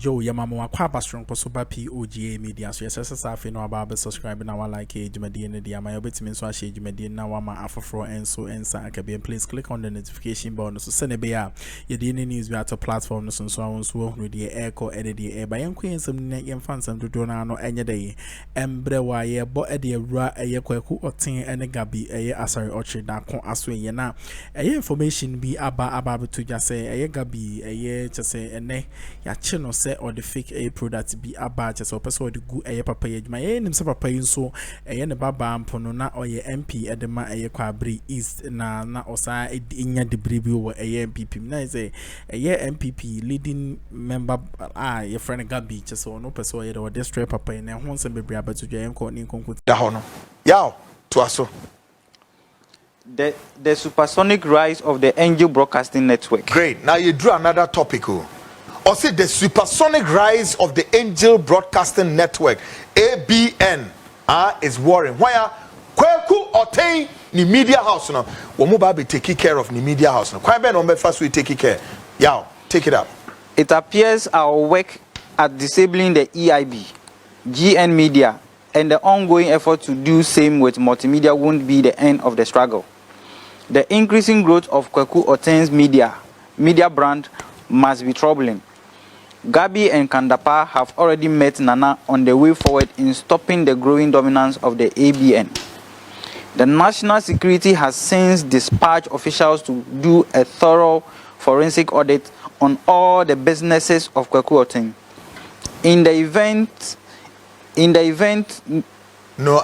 Yo, ya mama kwa strong posoba POG Media. So yes, safi no about subscribe na like jumadi in the ama yobetimi so ahye jumadi na wa ma afoforo enso ensa akabe. Please click on the notification bell so send be ya the news we at platform no so no the echo edit the air by enko ensem na yemfa nsem dodo na no enye dey embre wa ye bo e de awura eye K.Oteng ene Gabby eye asari ochi da kon aso ye na eye information bi aba betu ja say eye Gabby eye chese ene ya che no say or the fake a product be about just or person or the good a papa my name se papa yin so e ne baba ampono na or ye MP edema e kwabri east na osa inya de bribi wo e NPP na say e NPP leading member your friend Gabby just so no person or the Dėstr0y papa na ho nsem bebre abatu dwa enko ni konko da ho no yaw to aso. The supersonic rise of the Angel Broadcasting Network. Great. Now you drew another topic. Or say the supersonic rise of the Angel Broadcasting Network, ABN, is worrying. Why are K.Oteng ni media house now? Womuba be taking care of the media house now. Quite ben on first we take care. Yeah, take it up. It appears our work at disabling the EIB, GN Media, and the ongoing effort to do same with multimedia won't be the end of the struggle. The increasing growth of K.Oteng's media brand must be troubling. Gabby and Kandapa have already met Nana on the way forward in stopping the growing dominance of the ABN. The National Security has since dispatched officials to do a thorough forensic audit on all the businesses of K.Oteng. In the event no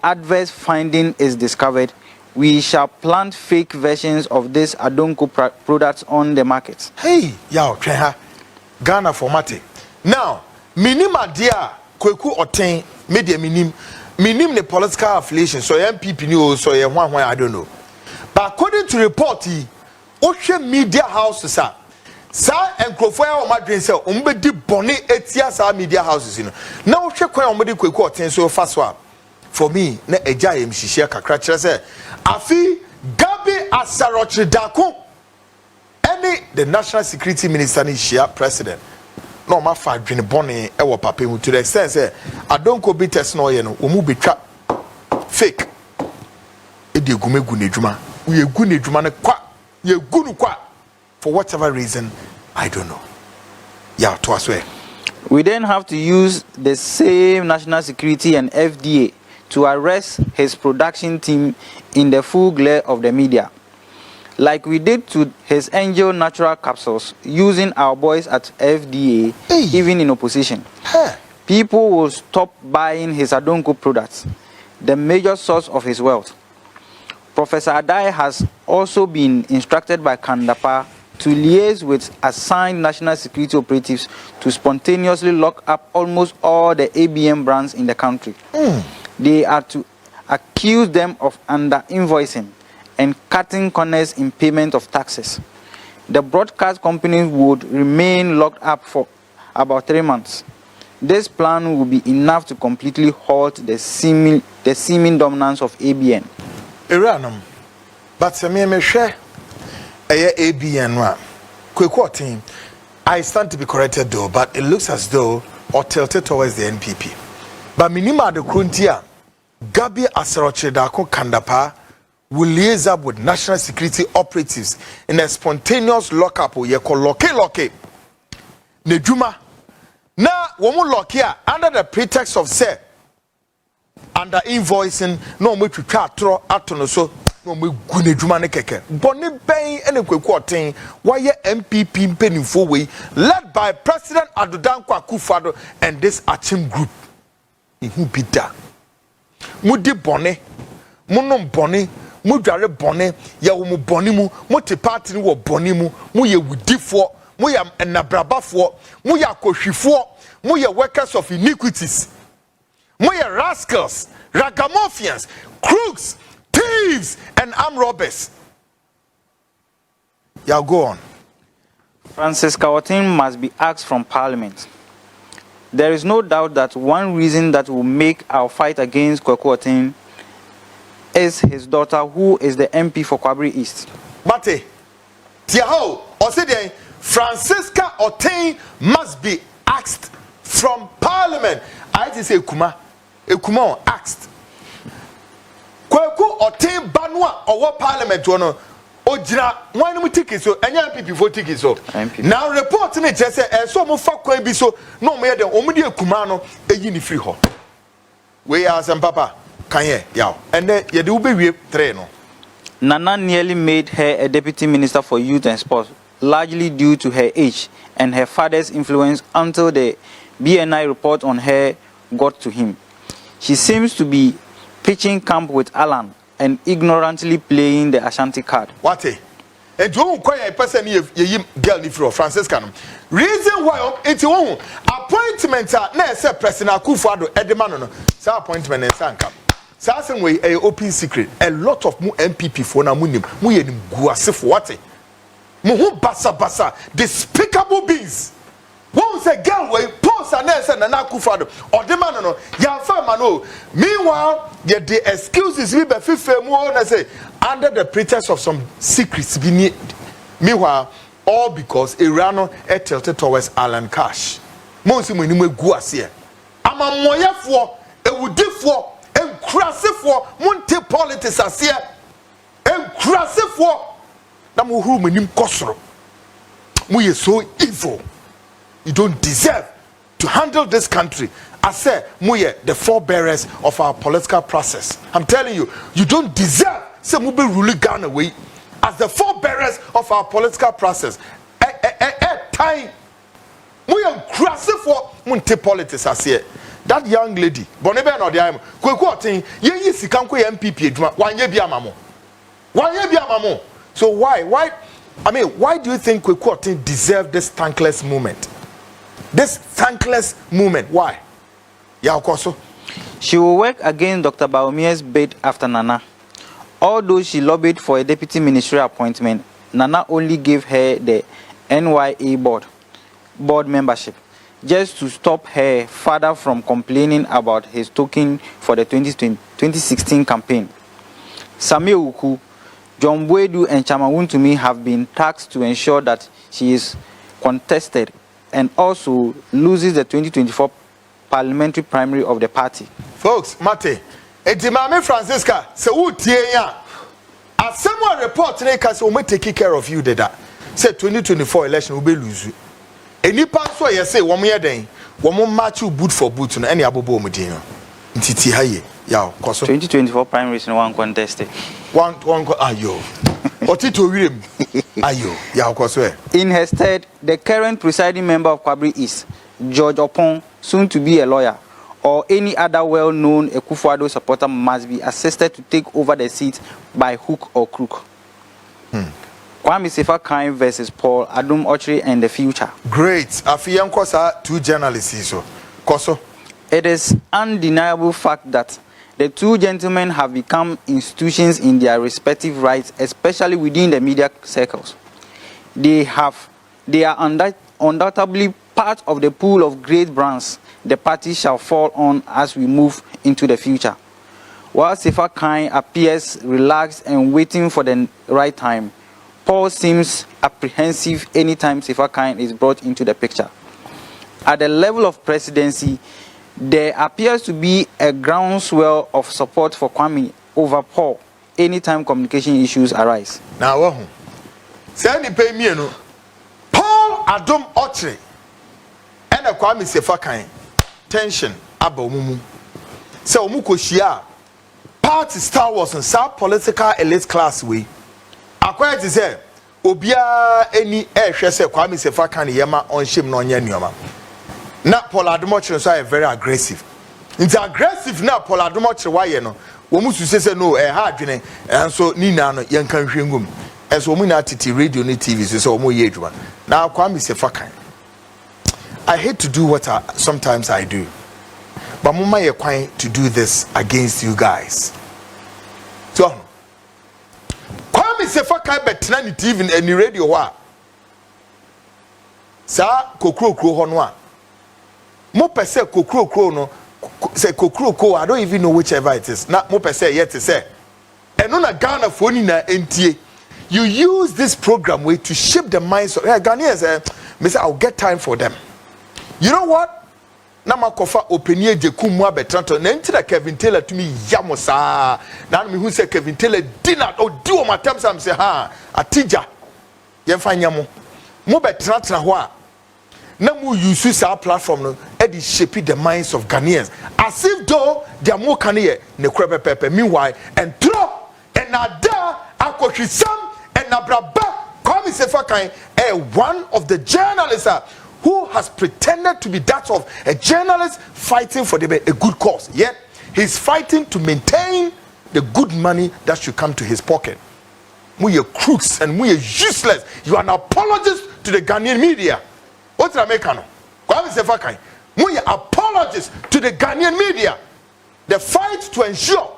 adverse finding is discovered, we shall plant fake versions of this Adonko products on the market. Hey, yaw, Ghana formatting. Now, minima dia K.Oteng media minim the political affiliation. So NPP new, so one I don't know. But according to report, Ocean Media Houses are sa Akuffo ya omadwen se ombedi bone etia sa media houses you know. Now hwe kwan omedi K.Oteng so faswa. For me, na eja yem hihia kakra kire se afi Gabby asarochi dako any the national security minister ni hia president no ma fa dwene bone e wo papa mu to the extent say Adonko bi test no ye no omu betwa fake e de gumegu nedwuma we egu nedwuma ne kwa ye gu nu kwa for whatever reason I don't know. Yeah, to us way. We then have to use the same national security and FDA to arrest his production team in the full glare of the media, like we did to his Angel natural capsules, using our boys at FDA, even in opposition. People will stop buying his Adonko products, the major source of his wealth. Professor Addo has also been instructed by Kandapa to liaise with assigned national security operatives to spontaneously lock up almost all the ABM brands in the country. They are to accuse them of under-invoicing and cutting corners in payment of taxes. The broadcast companies would remain locked up for about 3 months. This plan will be enough to completely halt the seeming dominance of ABN. Iranum, but me share ABN wa K.Oteng. I stand to be corrected though, but it looks as though or tilted towards the NPP. But minima the Kruntia Gabby asarochi dako Kandapa will liaise up with national security operatives in a spontaneous lockup ye call loke Nejuma na womu lokia under the pretext of say under invoicing no me twitwa atro atono so no me gu Nejuma ne keke boni ben ene K.Oteng why MPP mpenimfo we led by President Adonko Akuffo and this Achim group who be da mudi bone munum bone mudware bone ya wo mu bone mu mote party ni wo bone mu mu ye wudifo mu ya enabrabafo mu ya kohwifo mu ye workers of iniquities mu ye rascals ragamuffins crooks thieves and armed robbers. Yeah, go on. Francis K.Oteng must be axed from Parliament. There is no doubt that one reason that will make our fight against K.Oteng is his daughter, who is the MP for Kwabri East. Mate, Tiaho, or say Francisca Oteng must be axed from parliament. I just say Ekuma axed. Kweku Oteng banwa owo parliament wono ojira wan mu ticket so enya NPP for ticket so. Now report me just say so mo fa kwan bi so no mo ye dem omo de Ekuma no eyi ni free ho. We are some papa can hear yaw and ye de ube wie 3 no. Nana nearly made her a deputy minister for youth and sports, largely due to her age and her father's influence until the BNI report on her got to him. She seems to be pitching camp with Alan and ignorantly playing the Ashanti card. What? And you won't quite a person ye girl ni from Francisca. Reason why it's one appointment na say President Akuffo Edemano sa appointment and sanka. Sa same way a open secret. A lot of mu NPP for na munim mu ye nim guasefo what? Mu hu basa despicable beings. One say girl we post and say na Akuffo Edemano no ya fa mano. Meanwhile, the excuses we be fife mu na say under the pretext of some secrets be meanwhile all because Irano tilted towards Alan Cash. Monsi mo ni mo gu ase. Amamoyefo, ewudifo, enkrasefo, monte politics ase. Enkrasefo. Na mo huru mo nim kosoro. Mo ye so evil. You don't deserve to handle this country. I say, Muye, the forebearers of our political process. I'm telling you, you don't deserve say Mube ruling Ghana away as the forebearers of our political process. Time Muye crazy for Munte politics. I say that young lady, Bonebe no diam, K.Oteng, ye sikanko NPP eduma, wanye bi amamo. Wanye bi amamo. So why? I mean, why do you think K.Oteng deserve this thankless moment? This thankless moment. Why? Yeah, of course. She will work against Dr. Bawumia's bid after Nana. Although she lobbied for a deputy ministerial appointment, Nana only gave her the NYA board membership, just to stop her father from complaining about his token for the 2016 campaign. Samuel Uku, John Bwedu and Chamawuntumi have been tasked to ensure that she is contested and also loses the 2024 parliamentary primary of the party. Folks, Mate, Edimame Francisca, so who tia as someone report today because we take care of you that say 2024 election will be lose. Any pass so you say one year then one match you boot for boot no any abobo mudino. Ntiti haye. Ya, koso. 2024 primaries no one contested. One ayo. Otito wirim. Ayo. Ya, koso. In her stead, the current presiding member of Kwabri East, George Opon, soon to be a lawyer, or any other well-known Akuffo supporter must be assisted to take over the seat by hook or crook. Fȧkė versus Paul Adom Ochre and the future. Great. Afiyan kosa 2 journalists so. Koso. It is undeniable fact that the 2 gentlemen have become institutions in their respective rights, especially within the media circles. They are undoubtedly part of the pool of great brands the party shall fall on as we move into the future. While Fȧkė appears relaxed and waiting for the right time, Paul seems apprehensive anytime Fȧkė is brought into the picture. At the level of presidency, there appears to be a groundswell of support for Kwame over Paul anytime communication issues arise. Now, say ni pay me no. Paul Adom Ochre and Kwame Fȧkė tension aba omumu. Say omuko shia party Star Wars and South political elite class way. Akwai ti say obia eni ehwe say Kwame Fȧkė yema on shame no nya nuoma. Na Paul Adom Ochre so are very aggressive. It's aggressive na Paul Adom Ochre why no. Wo musu say no ha adwene and so ni na no yen kan hwengum. And so we na titi radio ni TV so omo ye adwuma. Na Kwame Fȧkė. I hate to do what sometimes I do. But mama ye kwan to do this against you guys. So Kwame Fȧkė betena ni TV and ni radio wa. Sa kokro ho no a. Mo pese kokro no say kokro I don't even know whichever it is. Na mo pese yet say. Eno na Ghana fo ni na entie. you use this program way to shape the minds of Ghanaians. Me say I'll get time for them. You know what? Na makofa opinion je kumwa betranto na ntira Kevin Taylor to me yamosa na me hu say Kevin Taylor dinner o di o matam sam say ha atija ye fanya mo betratra ho a na mu use our platform no e dey shape the minds of Ghanaians as if though they are more Ghanaian ne kwebe pepe meanwhile and throw and ada akohwisam and nabraba K.Oteng Fȧkė one of the journalists who has pretended to be that of a journalist fighting for a good cause. Yet, he's fighting to maintain the good money that should come to his pocket. We are crooks and we are useless. You are an apologist to the Ghanaian media. What's the Americano? K.Oteng Fȧkė. We are apologists to the Ghanaian media. The fight to ensure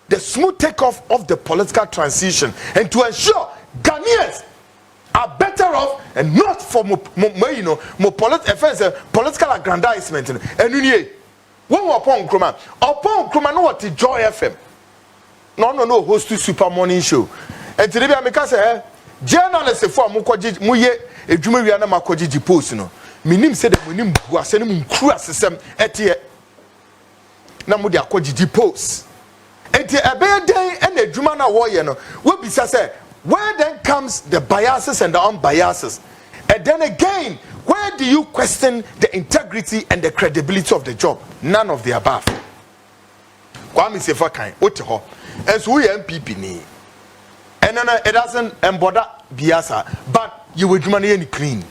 the smooth takeoff of the political transition and to ensure Ghanaians are better off and not for more political aggrandizement. And you when we upon Akroma no what Joy FM. No host to Super Morning Show. And today I make say journalists for muye edwuma na makoji post no. Minim say the minim buase no mkru asesem etie na mu de akoji post. Etie ebe den and edwuma na wo ye no. We bisa say where then comes the biases and the unbiases? And then again, where do you question the integrity and the credibility of the job? None of the above. K.Oteng Fȧkė, oteho. And so we NPP ni. And then it doesn't embody biasa, but you will do any clean.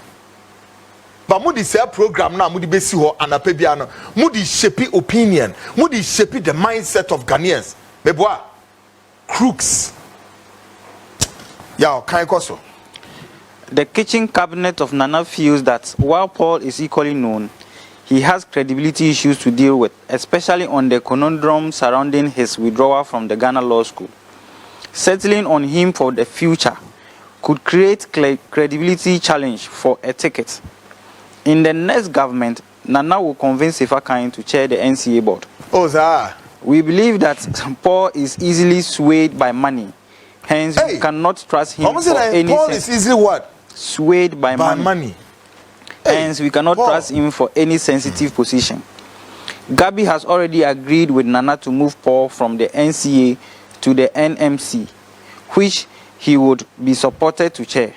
But mudi say program na mudi besi ho anapebiano. Mudi shape opinion. Mudi shape the mindset of Ghanaians. Meboa crooks. Yeah, the kitchen cabinet of Nana feels that while Paul is equally known, he has credibility issues to deal with, especially on the conundrum surrounding his withdrawal from the Ghana Law School. Settling on him for the future could create credibility challenge for a ticket. In the next government, Nana will convince Fȧkė to chair the NCA board. Oh, sir. We believe that Paul is easily swayed by money. Hence, we cannot trust him for any Paul is easily what? Swayed by money. Hence, we cannot trust him for any sensitive position. Gabby has already agreed with Nana to move Paul from the NCA to the NMC, which he would be supported to chair.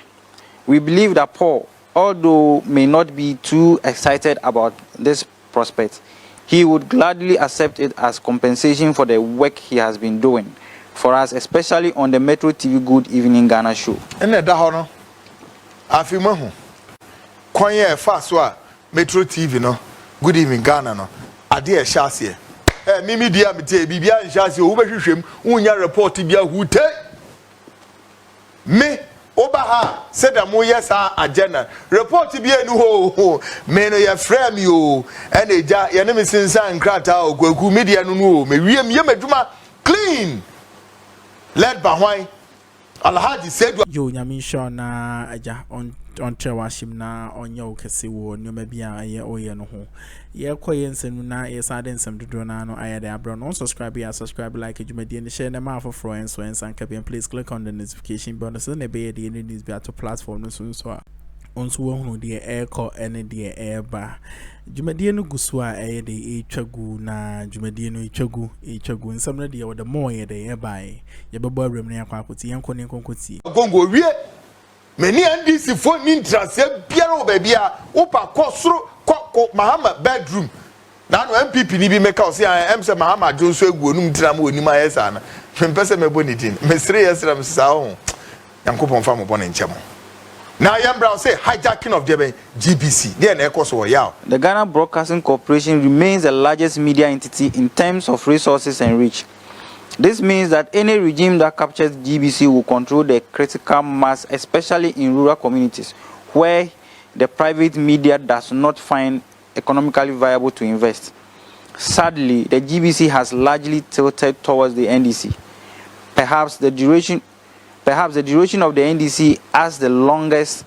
We believe that Paul, although may not be too excited about this prospect, he would gladly accept it as compensation for the work he has been doing for us, especially on the Metro TV Good Evening Ghana show. And that hono, I feel more. Quite fast Metro TV no, Good Evening Ghana no. I dear Shasia. Mimi dear me Bibia Shasia, who him, unya report Tibia who take me. Obaha said that mo yes agenda report to be no ho me no ya frame you and eja ya ne me sensa nkrata ogwagu media no no me wiem ye madwuma clean led by why Alhaji said yo nyame sure na aja on trewashim na onye okese wo nyoma bia ye oye no ho ye koye nsenu na ye sade nsem dodo na no ayade abro no subscribe ya subscribe like ejumadi and share na ma for friends so and can please click on the notification button so na be the news be to platform no so onso wo hunu de eko ene de eba jumadi no gusu a eye de etwagu na jumadi no etwagu nsem na de wo the more ye de eba ye bebo awrem na yakwa akoti yenko ne konkoti gongo wie many NDC for interest biara obabia opa kosoro ko Mahama bedroom na no NPP ni bi make us say Mahama Johnson egu onum tira ma onim ayesa na mpese mebo ni din mesre yesram sa ho yankopon fa mo bone nchemo na yambra say hijacking of the GBC there na ekoso yaw. The Ghana Broadcasting Corporation remains the largest media entity in terms of resources and reach. This means that any regime that captures GBC will control the critical mass, especially in rural communities, where the private media does not find economically viable to invest. Sadly, the GBC has largely tilted towards the NDC. Perhaps the duration of the NDC as the longest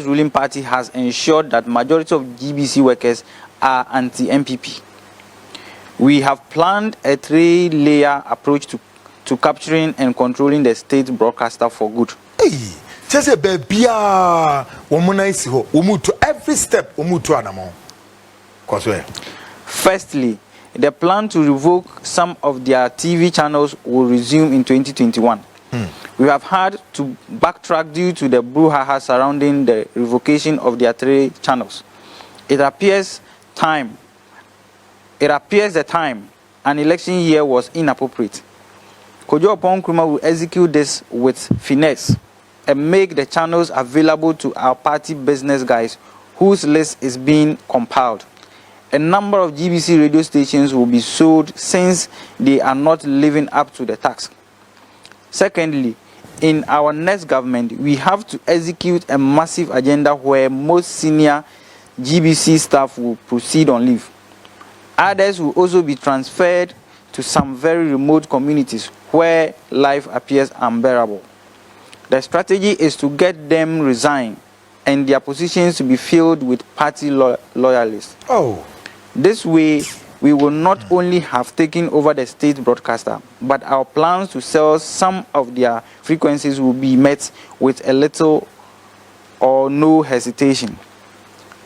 ruling party has ensured that majority of GBC workers are anti-NPP. We have planned a 3-layer approach to to capturing and controlling the state broadcaster for good. Hey, just a baby, woman, I see we move to every step, we move to animal. Firstly, the plan to revoke some of their TV channels will resume in 2021. We have had to backtrack due to the brouhaha surrounding the revocation of their 3 channels. It appears the time an election year was inappropriate. Nkrumah will execute this with finesse and make the channels available to our party business guys whose list is being compiled. A number of GBC radio stations will be sold since they are not living up to the task. Secondly, in our next government, we have to execute a massive agenda where most senior GBC staff will proceed on leave. Others will also be transferred to some very remote communities where life appears unbearable. The strategy is to get them resigned and their positions to be filled with party loyalists. This way, we will not only have taken over the state broadcaster, but our plans to sell some of their frequencies will be met with a little or no hesitation.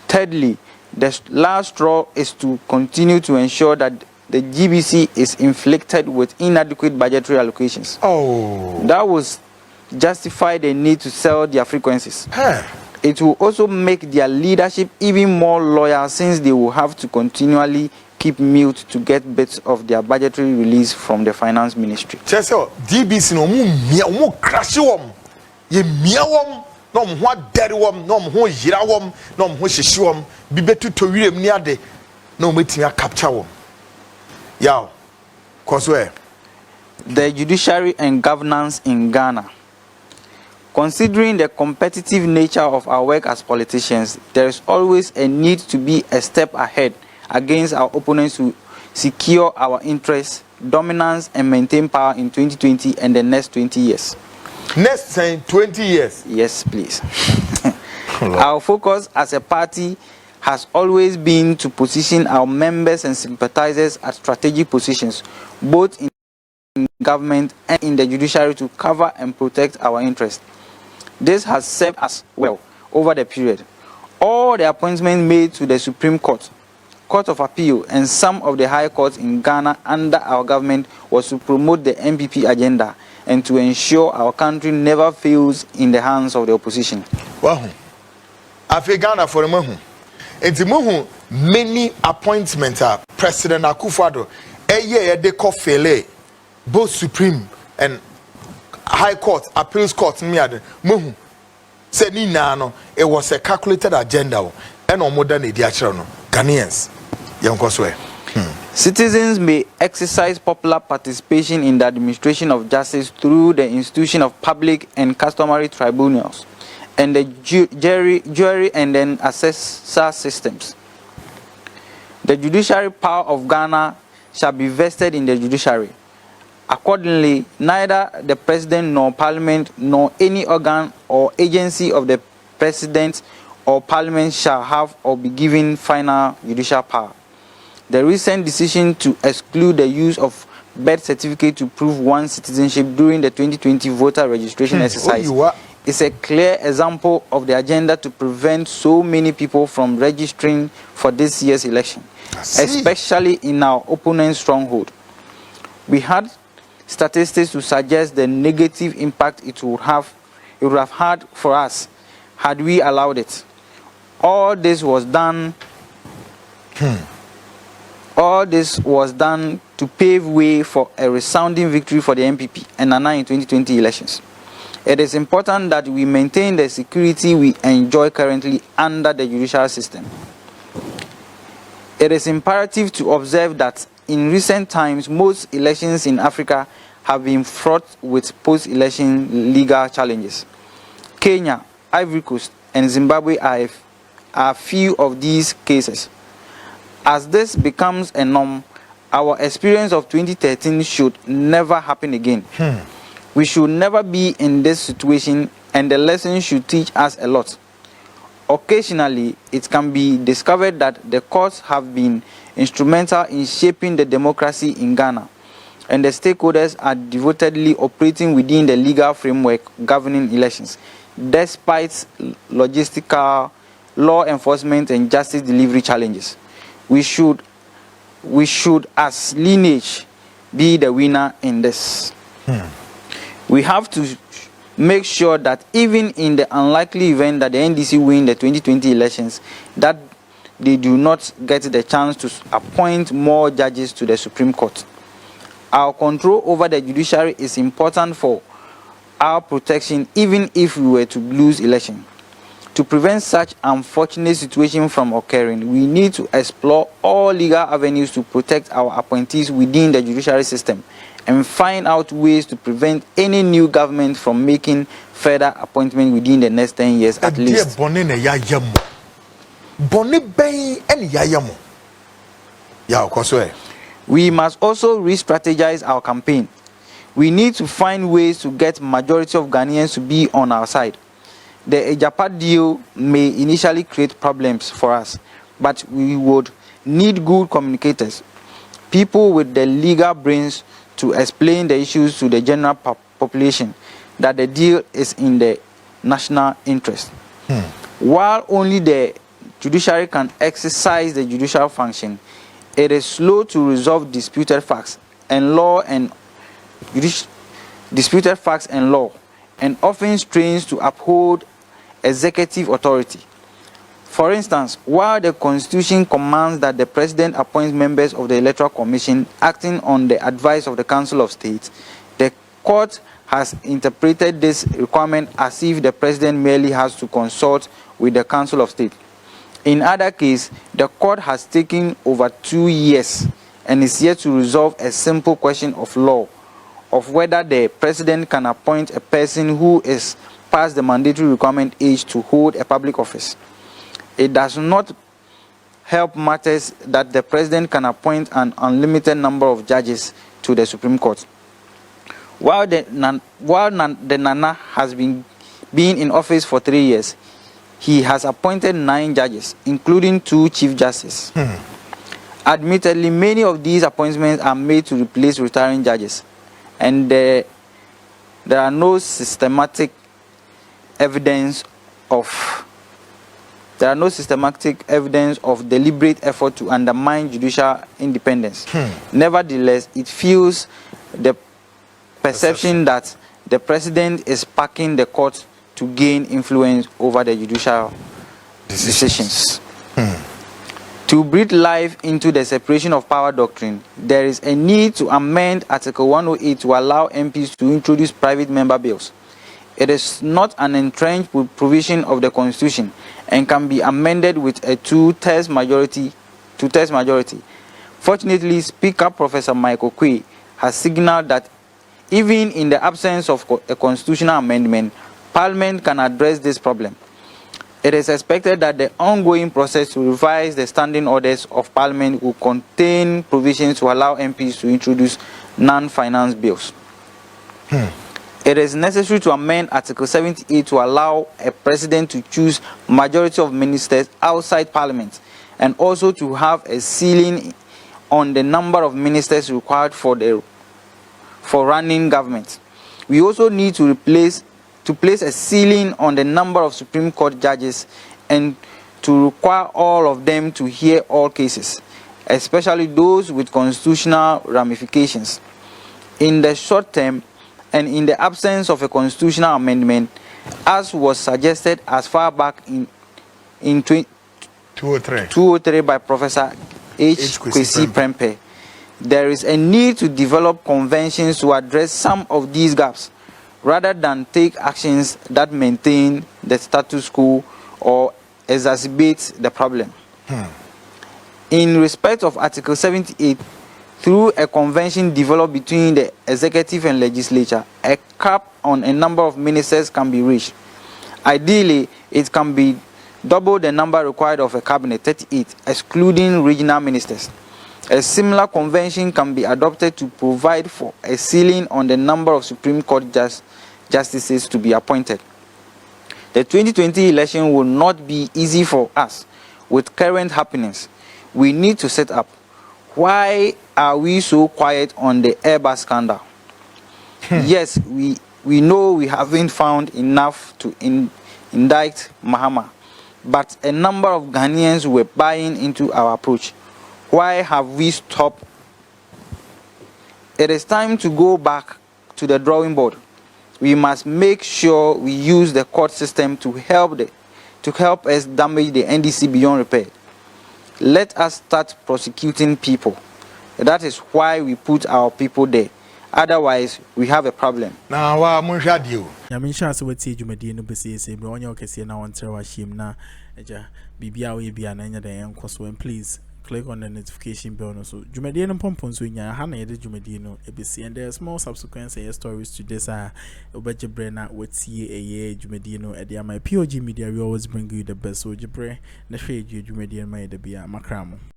Thirdly, the last straw is to continue to ensure that the GBC is inflicted with inadequate budgetary allocations. That will justify the need to sell their frequencies. It will also make their leadership even more loyal since they will have to continually keep mute to get bits of their budgetary release from the finance ministry. GBC no crash ye miawom no mo derewom no mo yirawom no mo hyehyewom bibetu to wirem ni ade no metia capture wom yaw cause the judiciary and governance in Ghana. Considering the competitive nature of our work as politicians, there is always a need to be a step ahead against our opponents to secure our interests, dominance, and maintain power in 2020 and the next 20 years. Next 20 years? Yes, please. Our focus as a party has always been to position our members and sympathizers at strategic positions, both in government and in the judiciary, to cover and protect our interests. This has served us well over the period. All the appointments made to the Supreme Court, Court of Appeal, and some of the high courts in Ghana under our government was to promote the NPP agenda and to ensure our country never fails in the hands of the opposition. Wow. After Ghana for a moment, and many appointments are President Akuffo, LEDK fail, both Supreme and High Court, Appeals Court, Muhu said Nino, it was a calculated agenda and on modern Ghanaians. Citizens may exercise popular participation in the administration of justice through the institution of public and customary tribunals and the jury and then assessor systems. The judiciary power of Ghana shall be vested in the judiciary. Accordingly, neither the President nor Parliament nor any organ or agency of the President or Parliament shall have or be given final judicial power. The recent decision to exclude the use of birth certificate to prove one's citizenship during the 2020 voter registration exercise is a clear example of the agenda to prevent so many people from registering for this year's election, especially in our opponent's stronghold. We had statistics to suggest the negative impact it would have had for us had we allowed it. All this was done to pave way for a resounding victory for the NPP and Nana in 2020 elections. It is important that we maintain the security we enjoy currently under the judicial system. It is imperative to observe that in recent times, most elections in Africa have been fraught with post-election legal challenges. Kenya, Ivory Coast, and Zimbabwe are few of these cases. As this becomes a norm, our experience of 2013 should never happen again. We should never be in this situation, and the lesson should teach us a lot. Occasionally, it can be discovered that the courts have been instrumental in shaping the democracy in Ghana. and the stakeholders are devotedly operating within the legal framework governing elections, despite logistical, law enforcement, and justice delivery challenges. We should, as lineage, be the winner in this. We have to make sure that even in the unlikely event that the NDC win the 2020 elections, that they do not get the chance to appoint more judges to the Supreme Court. Our control over the judiciary is important for our protection, even if we were to lose election. To prevent such unfortunate situation from occurring, we need to explore all legal avenues to protect our appointees within the judiciary system and find out ways to prevent any new government from making further appointment within the next 10 years at least. We must also re-strategize our campaign. We need to find ways to get majority of Ghanaians to be on our side. The Ejapa deal may initially create problems for us, but we would need good communicators, people with the legal brains to explain the issues to the general population, that the deal is in the national interest. While only the judiciary can exercise the judicial function, it is slow to resolve disputed facts and law, and often strains to uphold executive authority. For instance, while the Constitution commands that the President appoints members of the Electoral Commission acting on the advice of the Council of State, the court has interpreted this requirement as if the President merely has to consult with the Council of State. In other cases, the court has taken over 2 years and is yet to resolve a simple question of law, of whether the President can appoint a person who is past the mandatory requirement age to hold a public office. It does not help matters that the President can appoint an unlimited number of judges to the Supreme Court. While the Nana has been in office for 3 years, he has appointed 9 judges, including 2 chief justices. Admittedly, many of these appointments are made to replace retiring judges, and there are no systematic evidence of deliberate effort to undermine judicial independence. Nevertheless, it fuels the perception that the President is packing the court to gain influence over the judicial decisions. To breathe life into the separation of power doctrine, there is a need to amend Article 108 to allow MPs to introduce private member bills. It is not an entrenched provision of the Constitution and can be amended with a two-thirds majority. Fortunately, Speaker Professor Michael Quay has signaled that even in the absence of a constitutional amendment, Parliament can address this problem. It is expected that the ongoing process to revise the standing orders of Parliament will contain provisions to allow MPs to introduce non-finance bills. It is necessary to amend Article 78 to allow a president to choose majority of ministers outside Parliament, and also to have a ceiling on the number of ministers required for running government. We also need to place a ceiling on the number of Supreme Court judges and to require all of them to hear all cases, especially those with constitutional ramifications. In the short term, and in the absence of a constitutional amendment, as was suggested as far back in 2003 by Professor Kwesi Prempeh, there is a need to develop conventions to address some of these gaps, rather than take actions that maintain the status quo or exacerbate the problem. In respect of Article 78, through a convention developed between the executive and legislature, a cap on a number of ministers can be reached. Ideally, it can be double the number required of a cabinet, 38, excluding regional ministers. A similar convention can be adopted to provide for a ceiling on the number of Supreme Court justices to be appointed. The 2020 election will not be easy for us with current happenings. We need to set up. Why are we so quiet on the Airbus scandal? Yes, we know we haven't found enough to indict Mahama, but a number of Ghanaians were buying into our approach. Why have we stopped? It is time to go back to the drawing board. We must make sure we use the court system to help us damage the NDC beyond repair. Let us start prosecuting people. That is why we put our people there. Otherwise, we have a problem. Now, wa munhwa dio. Ya minsha se wati dwumadi no besese bro onye okese na wontere wa him na eja bibia we bia na nya den enkoso and please click on the notification bell no so dwumadi no pompon so nya ha na yede dwumadi no ebesi and there are small subsequent stories to this obeje bre na wati eye dwumadi no e dey my POG Media we always bring you the best so jibre na hwe dwumadi no ma yede bia makramo.